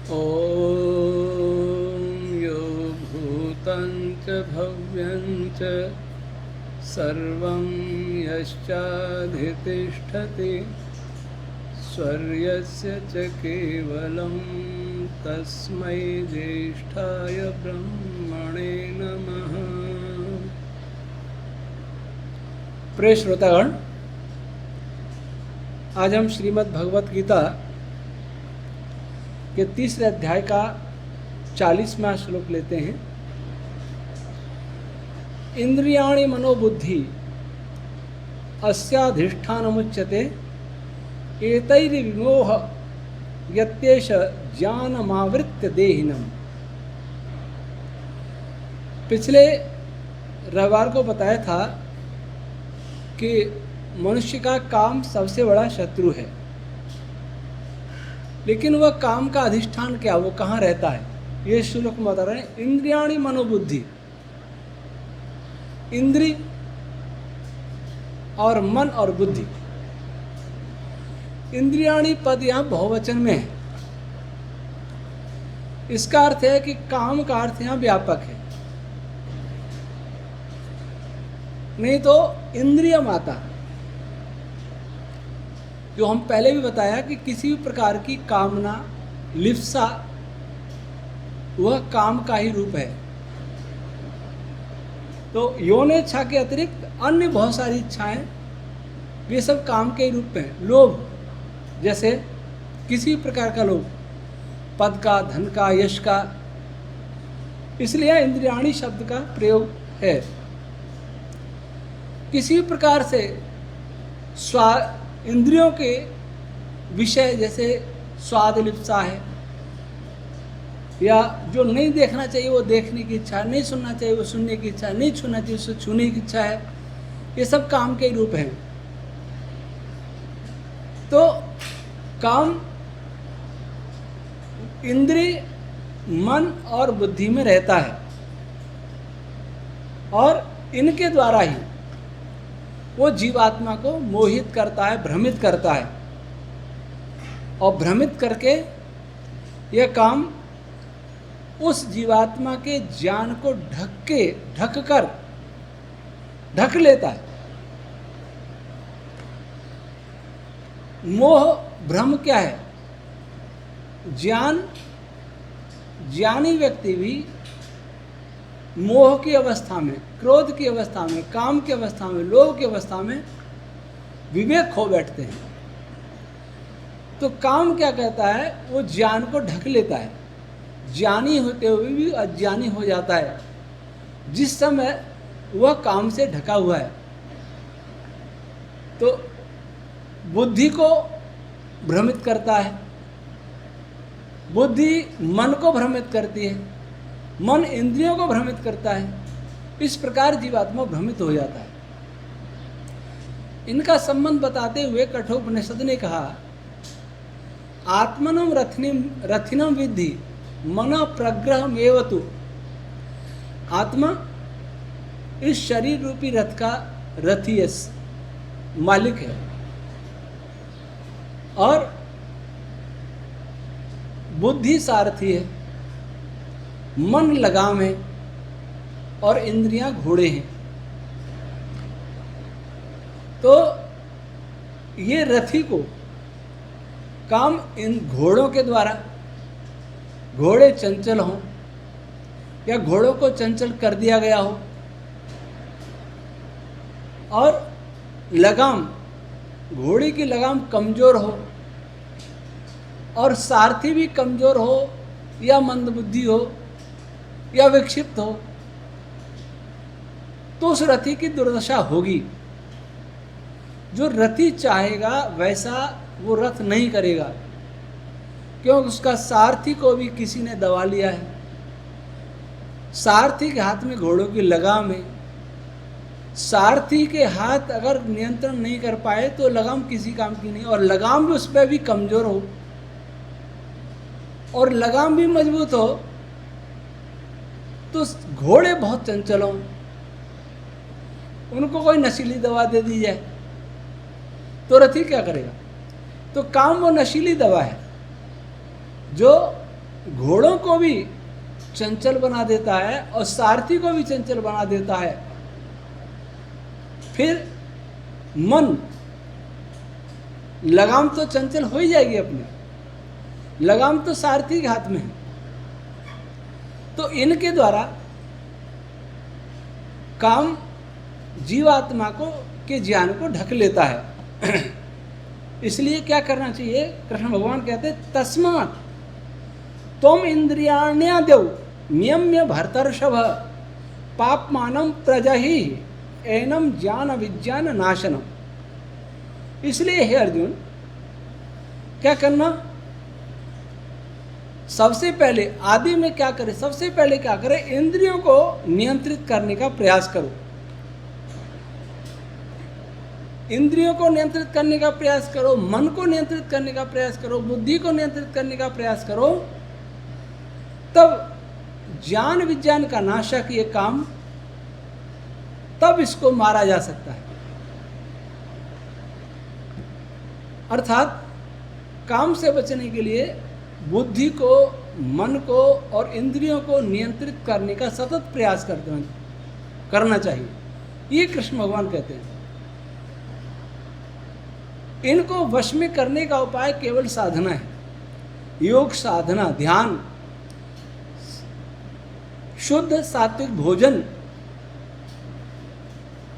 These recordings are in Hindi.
ॐ यो भूतं च भव्यं च सर्वं यश्चाधितिष्ठति स्वर्यस्य च केवलं तस्मै ज्येष्ठाय ब्रह्मणे नमः। प्रिय श्रोतागण, आज हम श्रीमद् भगवत गीता के तीसरे अध्याय का 40वां श्लोक लेते हैं। इंद्रियाणि मनोबुद्धि अस्याधिष्ठानमुच्यते एतैर्विमोह यत्येष ज्ञानमावृत्य देहिनम्। पिछले रविवार को बताया था कि मनुष्य का काम सबसे बड़ा शत्रु है, लेकिन वह काम का अधिष्ठान क्या, वो कहाँ रहता है, ये श्लोक में बता रहे हैं। इंद्रियाणि मनोबुद्धि, इंद्री और मन और बुद्धि। इंद्रियाणि पद यहाँ बहुवचन में है। इसका अर्थ है कि काम का अर्थ यहाँ व्यापक है, नहीं तो इंद्रिय माता, जो हम पहले भी बताया कि किसी भी प्रकार की कामना, लिप्सा, वह काम का ही रूप है। तो यौनेच्छा के अतिरिक्त अन्य बहुत सारी इच्छाएं, वे सब काम के ही रूप में हैं। लोभ, जैसे किसी भी प्रकार का लोभ, पद का, धन का, यश का, इसलिए इंद्रियाणी शब्द का प्रयोग है। किसी भी प्रकार से इंद्रियों के विषय, जैसे स्वाद लिप्सा है, या जो नहीं देखना चाहिए वो देखने की इच्छा है, नहीं सुनना चाहिए वो सुनने की इच्छा है, नहीं छूना चाहिए उसे छूने की इच्छा है, ये सब काम के रूप हैं। तो काम इंद्रिय, मन और बुद्धि में रहता है, और इनके द्वारा ही वो जीवात्मा को मोहित करता है, भ्रमित करता है, और भ्रमित करके यह काम उस जीवात्मा के ज्ञान को ढक लेता है। मोह भ्रम क्या है? ज्ञानी व्यक्ति भी मोह की अवस्था में, क्रोध की अवस्था में, काम की अवस्था में, लोभ की अवस्था में विवेक खो बैठते हैं। तो काम क्या कहता है? वो ज्ञान को ढक लेता है, ज्ञानी होते हुए भी अज्ञानी हो जाता है, जिस समय वह काम से ढका हुआ है। तो बुद्धि को भ्रमित करता है, बुद्धि मन को भ्रमित करती है, मन इंद्रियों को भ्रमित करता है। इस प्रकार जीवात्मा भ्रमित हो जाता है। इनका संबंध बताते हुए कठोपनिषद ने कहा, आत्मनम रथिनम विद्धि मन प्रग्रहमेव तु। आत्मा इस शरीर रूपी रथ का रथी है, मालिक है, और बुद्धि सारथी है, मन लगाम है, और इंद्रियां घोड़े हैं। तो ये रथी को काम इन घोड़ों के द्वारा, घोड़े चंचल हों या घोड़ों को चंचल कर दिया गया हो, और लगाम, घोड़ी की लगाम कमज़ोर हो, और सारथी भी कमज़ोर हो, या मंदबुद्धि हो, या विक्षिप्त हो, तो उस रथी की दुर्दशा होगी। जो रथी चाहेगा वैसा वो रथ नहीं करेगा, क्योंकि उसका सारथी को भी किसी ने दबा लिया है। सारथी के हाथ में घोड़ों की लगाम है। सारथी के हाथ अगर नियंत्रण नहीं कर पाए तो लगाम किसी काम की नहीं, और लगाम भी उस पर भी कमज़ोर हो, और लगाम भी मजबूत हो, तो घोड़े बहुत चंचल हों, उनको कोई नशीली दवा दे दी जाए तो रथी क्या करेगा? तो काम वो नशीली दवा है जो घोड़ों को भी चंचल बना देता है और सारथी को भी चंचल बना देता है। फिर मन, लगाम तो चंचल हो ही जाएगी अपनी, लगाम तो सारथी के हाथ में है। तो इनके द्वारा काम जीवात्मा को के ज्ञान को ढक लेता है। इसलिए क्या करना चाहिए? कृष्ण भगवान कहते हैं तस्मात् त्वम इंद्रियाण्याद्यौ नियम्य भर्तर्षभ पापमानं प्रजहि एनम ज्ञान विज्ञान नाशनम। इसलिए हे अर्जुन, क्या करना? सबसे पहले आदि में क्या करें? सबसे पहले क्या करें? इंद्रियों को नियंत्रित करने का प्रयास करो। इंद्रियों को नियंत्रित करने का प्रयास करो, मन को नियंत्रित करने का प्रयास करो, बुद्धि को नियंत्रित करने का प्रयास करो, तब ज्ञान विज्ञान का नाशक ये काम, तब इसको मारा जा सकता है। अर्थात काम से बचने के लिए बुद्धि को, मन को और इंद्रियों को नियंत्रित करने का सतत प्रयास करना चाहिए। ये कृष्ण भगवान कहते हैं। इनको वश में करने का उपाय केवल साधना है, योग साधना, ध्यान, शुद्ध सात्विक भोजन,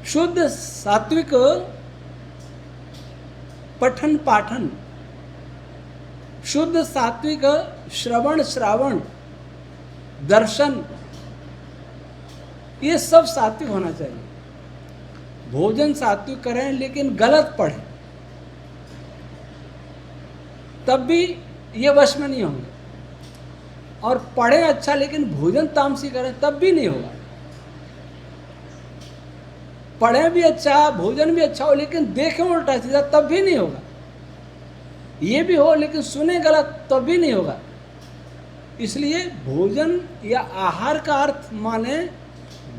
शुद्ध सात्विक पठन पाठन, शुद्ध सात्विक श्रवण श्रावण, दर्शन, ये सब सात्विक होना चाहिए। भोजन सात्विक करें लेकिन गलत पढ़ें, तब भी ये वश में नहीं होंगे। और पढ़ें अच्छा लेकिन भोजन तामसी करें, तब भी नहीं होगा। पढ़ें भी अच्छा, भोजन भी अच्छा हो, लेकिन देखें उल्टा सीधा, तब भी नहीं होगा। ये भी हो लेकिन सुने गलत, तब भी नहीं होगा। इसलिए भोजन या आहार का अर्थ माने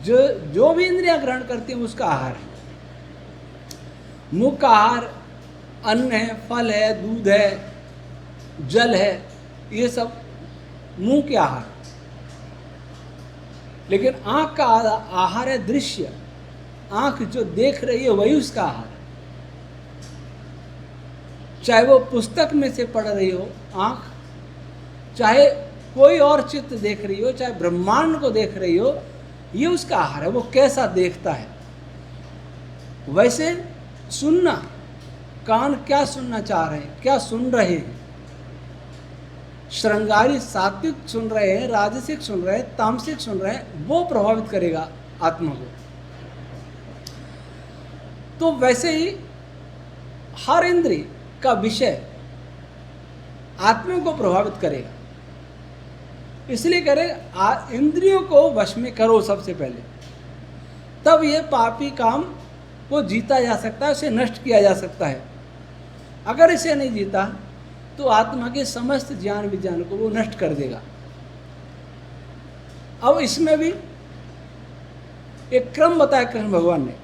जो भी इंद्रियां ग्रहण करती हैं उसका आहार है। मुख्य आहार अन्न है, फल है, दूध है, जल है, ये सब मुंह के आहार। लेकिन आंख का आहार है दृश्य, आंख जो देख रही है वही उसका आहार है। चाहे वो पुस्तक में से पढ़ रही हो आंख, चाहे कोई और चित्र देख रही हो, चाहे ब्रह्मांड को देख रही हो, ये उसका आहार है। वो कैसा देखता है। वैसे सुनना, कान क्या सुनना चाह रहे हैं, क्या सुन रहे हैं। श्रृंगारी सात्विक सुन रहे हैं, राजसिक सुन रहे हैं, तामसिक सुन रहे हैं, वो प्रभावित करेगा आत्मा को। तो वैसे ही हर इंद्रिय का विषय आत्मा को प्रभावित करेगा। इसलिए करें इंद्रियों को वश में करो सबसे पहले, तब ये पापी काम को जीता जा सकता है, उसे नष्ट किया जा सकता है। अगर इसे नहीं जीता तो आत्मा के समस्त ज्ञान विज्ञान को वो नष्ट कर देगा। अब इसमें भी एक क्रम बताया कृष्ण भगवान ने।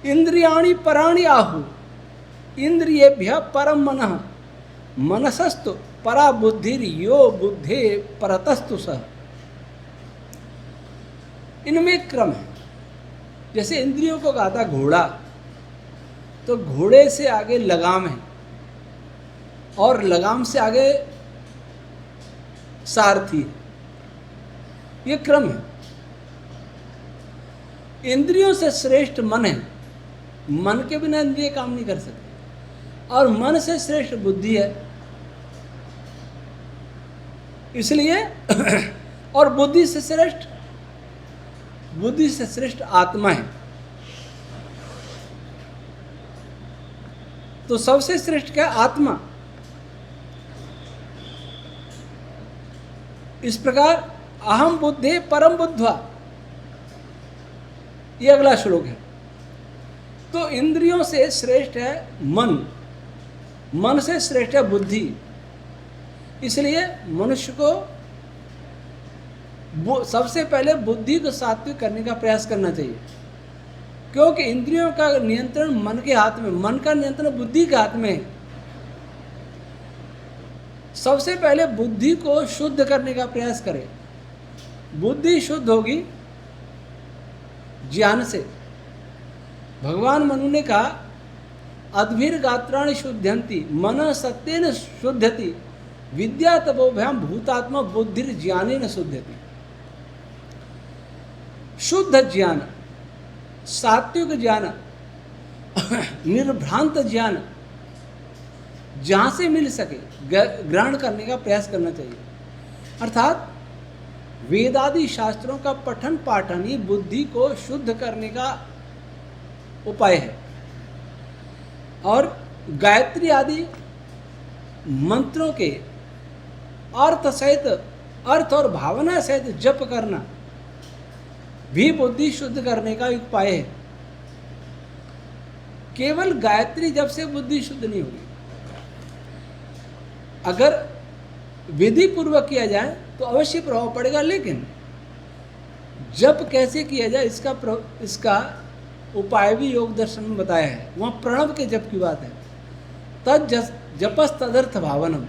इंद्रियाणि पराणि आहु इंद्रियेभ्यः परम मनः मनसस्तु परा बुद्धिर यो बुद्धे परतस्तु सः। इनमें एक क्रम है। जैसे इंद्रियों को कहा था घोड़ा, तो घोड़े से आगे लगाम है और लगाम से आगे सारथी, ये क्रम है। इंद्रियों से श्रेष्ठ मन है, मन के बिना इंद्रिय काम नहीं कर सकते, और मन से श्रेष्ठ बुद्धि है। इसलिए और बुद्धि से श्रेष्ठ आत्मा है। तो सबसे श्रेष्ठ क्या? आत्मा। इस प्रकार अहम बुद्धे परम बुद्ध्वा, ये अगला श्लोक है। तो इंद्रियों से श्रेष्ठ है मन, मन से श्रेष्ठ है बुद्धि। इसलिए मनुष्य को सबसे पहले बुद्धि को सात्विक करने का प्रयास करना चाहिए, क्योंकि इंद्रियों का नियंत्रण मन के हाथ में, मन का नियंत्रण बुद्धि के हाथ में है। सबसे पहले बुद्धि को शुद्ध करने का प्रयास करें। बुद्धि शुद्ध होगी ज्ञान से। भगवान मनु ने कहा अद्भिर गात्राणि शुद्ध्यंति मन सत्येन शुद्ध्यति विद्या तपोभ्याम भूतात्मा बुद्धिर ज्ञानेन शुद्ध्यति। शुद्ध ज्ञान, सात्विक ज्ञान, निर्भ्रांत ज्ञान जहाँ से मिल सके ग्रहण करने का प्रयास करना चाहिए। अर्थात वेदादि शास्त्रों का पठन पाठन ही बुद्धि को शुद्ध करने का उपाय है। और गायत्री आदि मंत्रों के अर्थ सहित, अर्थ और भावना सहित जप करना भी बुद्धि शुद्ध करने का एक उपाय है। केवल गायत्री जप से बुद्धि शुद्ध नहीं होगी। अगर विधि पूर्वक किया जाए तो अवश्य प्रभाव पड़ेगा, लेकिन जप कैसे किया जाए इसका उपाय भी योग दर्शन में बताया है। वहाँ प्रणव के जप की बात है। तद जपस तदर्थ भावनम,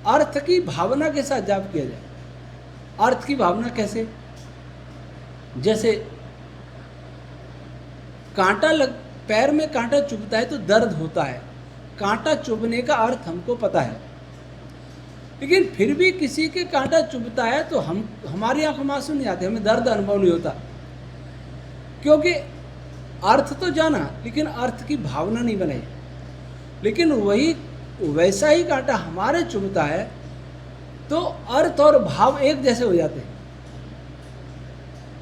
अर्थ की भावना के साथ जप किया जाए। अर्थ की भावना कैसे? जैसे पैर में कांटा चुभता है तो दर्द होता है। कांटा चुभने का अर्थ हमको पता है, लेकिन फिर भी किसी के कांटा चुभता है तो हमारी आंखों में आंसू नहीं आते, हमें दर्द अनुभव नहीं होता, क्योंकि अर्थ तो जाना लेकिन अर्थ की भावना नहीं बनाई। लेकिन वैसा ही कांटा हमारे चुभता है तो अर्थ और भाव एक जैसे हो जाते हैं।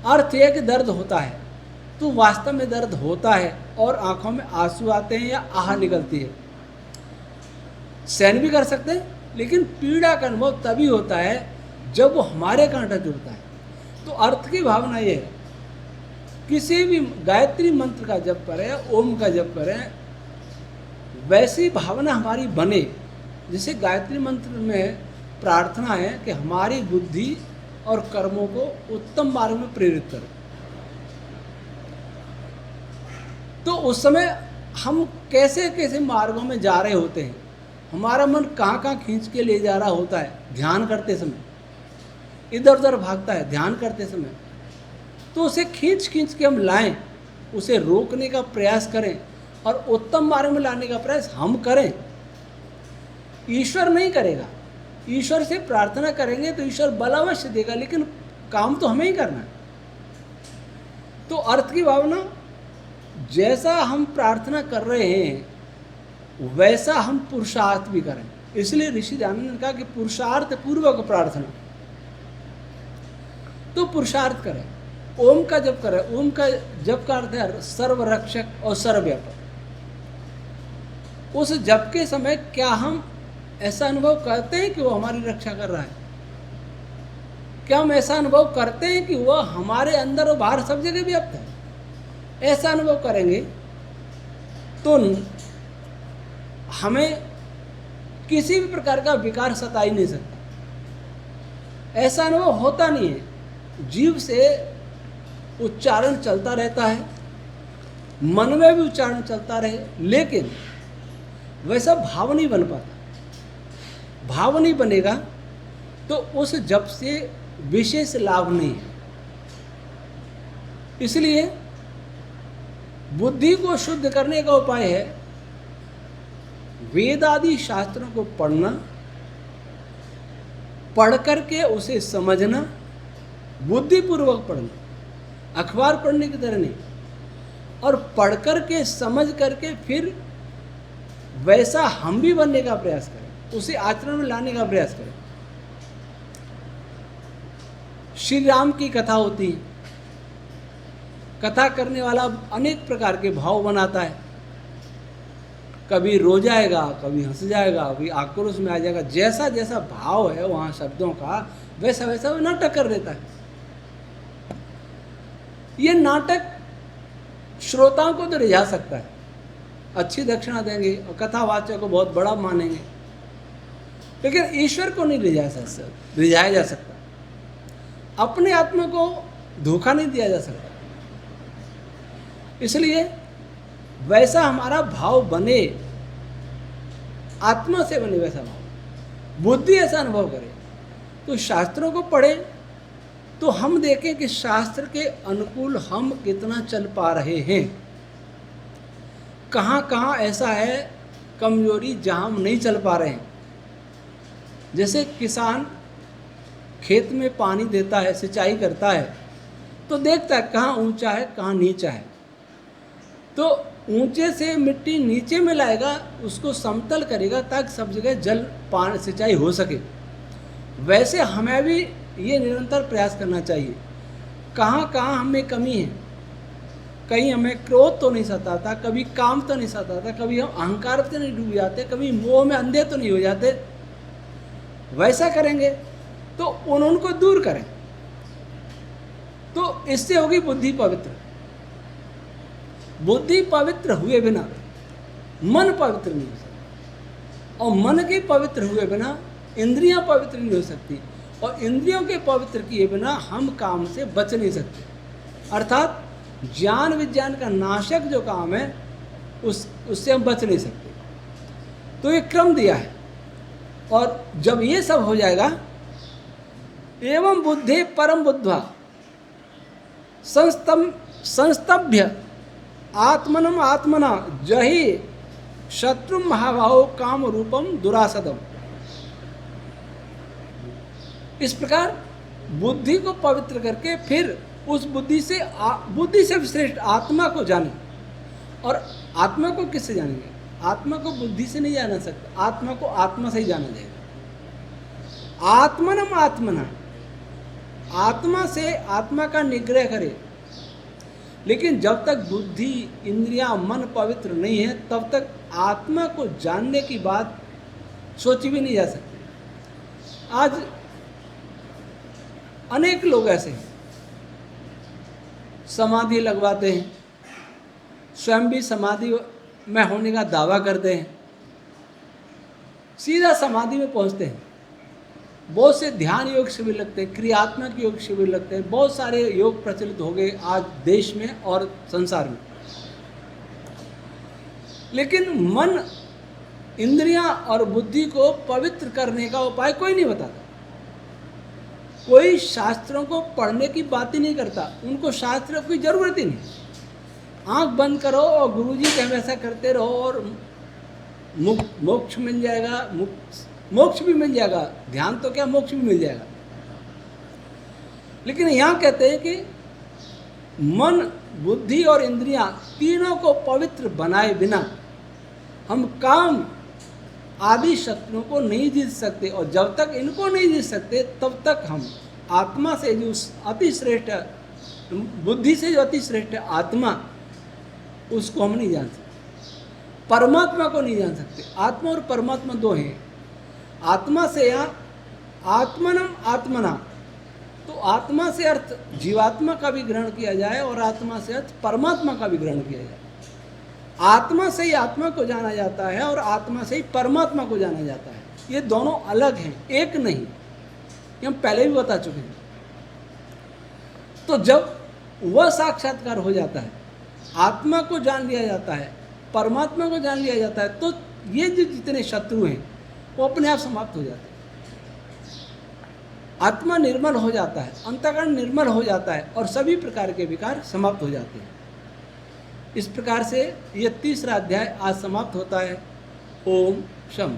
अर्थ यह कि दर्द होता है तो वास्तव में दर्द होता है और आंखों में आंसू आते हैं या आह निकलती है। सहन भी कर सकते हैं, लेकिन पीड़ा का अनुभव तभी होता है जब वो हमारे कांटा चुभता है। तो अर्थ की भावना ये है, किसी भी गायत्री मंत्र का जप करें, ओम का जप करें, वैसी भावना हमारी बने। जैसे गायत्री मंत्र में प्रार्थना है कि हमारी बुद्धि और कर्मों को उत्तम मार्ग में प्रेरित करें। तो उस समय हम कैसे कैसे मार्गों में जा रहे होते हैं, हमारा मन कहाँ कहाँ खींच के ले जा रहा होता है। ध्यान करते समय इधर उधर भागता है, ध्यान करते समय, तो उसे खींच खींच के हम लाएं, उसे रोकने का प्रयास करें और उत्तम मार्ग में लाने का प्रयास हम करें। ईश्वर नहीं करेगा। ईश्वर से प्रार्थना करेंगे तो ईश्वर बल अवश्य देगा, लेकिन काम तो हमें ही करना है। तो अर्थ की भावना, जैसा हम प्रार्थना कर रहे हैं वैसा हम पुरुषार्थ भी करें। इसलिए ऋषि दयानंद ने कहा कि पुरुषार्थ पूर्वक प्रार्थना। तो पुरुषार्थ करें, ओम का जप करें। ओम का जप का अर्थ है सर्वरक्षक और सर्वव्यापक। उस जप के समय क्या हम ऐसा अनुभव करते हैं कि वो हमारी रक्षा कर रहा है? क्या हम ऐसा अनुभव करते हैं कि वह हमारे अंदर और बाहर सब जगह व्याप्त है? ऐसा अनुभव करेंगे तो हमें किसी भी प्रकार का विकार सता ही नहीं सकता। ऐसा अनुभव होता नहीं है। जीव से उच्चारण चलता रहता है, मन में भी उच्चारण चलता रहे, लेकिन वैसा भाव नहीं बन पाता। भाव नहीं बनेगा तो उस जप से विशेष लाभ नहीं है। इसलिए बुद्धि को शुद्ध करने का उपाय है वेद आदि शास्त्रों को पढ़ना, पढ़ करके उसे समझना, बुद्धिपूर्वक पढ़ना, अखबार पढ़ने की तरह नहीं, और पढ़ करके समझ करके फिर वैसा हम भी बनने का प्रयास करें, उसे आचरण में लाने का प्रयास करें। श्री राम की कथा होती है, कथा करने वाला अनेक प्रकार के भाव बनाता है। कभी रो जाएगा, कभी हंस जाएगा, कभी आक्रोश में आ जाएगा। जैसा जैसा भाव है वहाँ शब्दों का, वैसा वैसा वो नाटक कर देता है। ये नाटक श्रोताओं को तो रिझा सकता है, अच्छी दक्षिणा देंगे और कथावाचक को बहुत बड़ा मानेंगे, लेकिन ईश्वर को नहीं रिझाया जा सकता। अपने आत्मा को धोखा नहीं दिया जा सकता। इसलिए वैसा हमारा भाव बने आत्मा से बने वैसा भाव, बुद्धि ऐसा अनुभव करे। तो शास्त्रों को पढ़े तो हम देखें कि शास्त्र के अनुकूल हम कितना चल पा रहे हैं, कहाँ कहाँ ऐसा है कमजोरी जहाँ हम नहीं चल पा रहे हैं। जैसे किसान खेत में पानी देता है, सिंचाई करता है, तो देखता है कहाँ ऊंचा है कहाँ नीचा है, तो ऊंचे से मिट्टी नीचे में लाएगा, उसको समतल करेगा ताकि सब जगह जल पानी सिंचाई हो सके। वैसे हमें भी ये निरंतर प्रयास करना चाहिए, कहाँ कहाँ हमें कमी है। कहीं हमें क्रोध तो नहीं सताता, कभी काम तो नहीं सताता, कभी हम अहंकार तो नहीं डूब जाते, कभी मोह में अंधे तो नहीं हो जाते। वैसा करेंगे तो उनको दूर करें, तो इससे होगी बुद्धि पवित्र। बुद्धि पवित्र हुए बिना मन पवित्र नहीं हो सकता, और मन के पवित्र हुए बिना इंद्रियां पवित्र नहीं हो सकती, और इंद्रियों के पवित्र किए बिना हम काम से बच नहीं सकते। अर्थात ज्ञान विज्ञान का नाशक जो काम है उससे हम बच नहीं सकते। तो ये क्रम दिया है, और जब ये सब हो जाएगा, एवं बुद्धि परम बुद्ध्वा संस्तभ्य आत्मनम आत्मना जहि शत्रु महाभाव काम रूपम दुरासदम। इस प्रकार बुद्धि को पवित्र करके फिर उस बुद्धि से श्रेष्ठ आत्मा को जाने। और आत्मा को किससे जानेंगे? आत्मा को बुद्धि से नहीं जाना सकता, आत्मा को आत्मा से ही जाना जाएगा। आत्मनम आत्मना, आत्मा से आत्मा का निग्रह करे। लेकिन जब तक बुद्धि इंद्रियां मन पवित्र नहीं है, तब तक आत्मा को जानने की बात सोची भी नहीं जा सकती। आज अनेक लोग ऐसे हैं, समाधि लगवाते हैं, स्वयं भी समाधि में होने का दावा करते हैं, सीधा समाधि में पहुंचते हैं। बहुत से ध्यान योग शिविर लगते हैं, क्रियात्मक योग शिविर लगते हैं, बहुत सारे योग प्रचलित हो गए आज देश में और संसार में। लेकिन मन, इंद्रियां और बुद्धि को पवित्र करने का उपाय कोई नहीं बताता। कोई शास्त्रों को पढ़ने की बात ही नहीं करता, उनको शास्त्र की जरूरत ही नहीं। आंख बंद करो और गुरुजी के हमेशा करते रहो और मोक्ष मिल जाएगा, मोक्ष भी मिल जाएगा, ध्यान तो क्या मोक्ष भी मिल जाएगा। लेकिन यहाँ कहते हैं कि मन, बुद्धि और इंद्रियां तीनों को पवित्र बनाए बिना हम काम आदि शत्रुओं को नहीं जीत सकते। और जब तक इनको नहीं जीत सकते, तब तक हम आत्मा से जो अति श्रेष्ठ, बुद्धि से जो अति श्रेष्ठ आत्मा, उसको हम नहीं जान सकते, परमात्मा को नहीं जान सकते। आत्मा और परमात्मा दो हैं। आत्मा से या आत्मनम आत्मना, तो आत्मा से अर्थ जीवात्मा का भी ग्रहण किया जाए और आत्मा से अर्थ परमात्मा का भी ग्रहण किया जाए। आत्मा से ही आत्मा को जाना जाता है और आत्मा से ही परमात्मा को जाना जाता है। ये दोनों अलग हैं, एक नहीं। ये हम पहले भी बता चुके हैं। तो जब वह साक्षात्कार हो जाता है, आत्मा को जान लिया जाता है, परमात्मा को जान लिया जाता है, तो ये जो जितने शत्रु हैं वो अपने आप समाप्त हो जाते हैं। आत्मा निर्मल हो जाता है, अंतःकरण निर्मल हो जाता है और सभी प्रकार के विकार समाप्त हो जाते हैं। इस प्रकार से यह तीसरा अध्याय आज समाप्त होता है। ओम शम।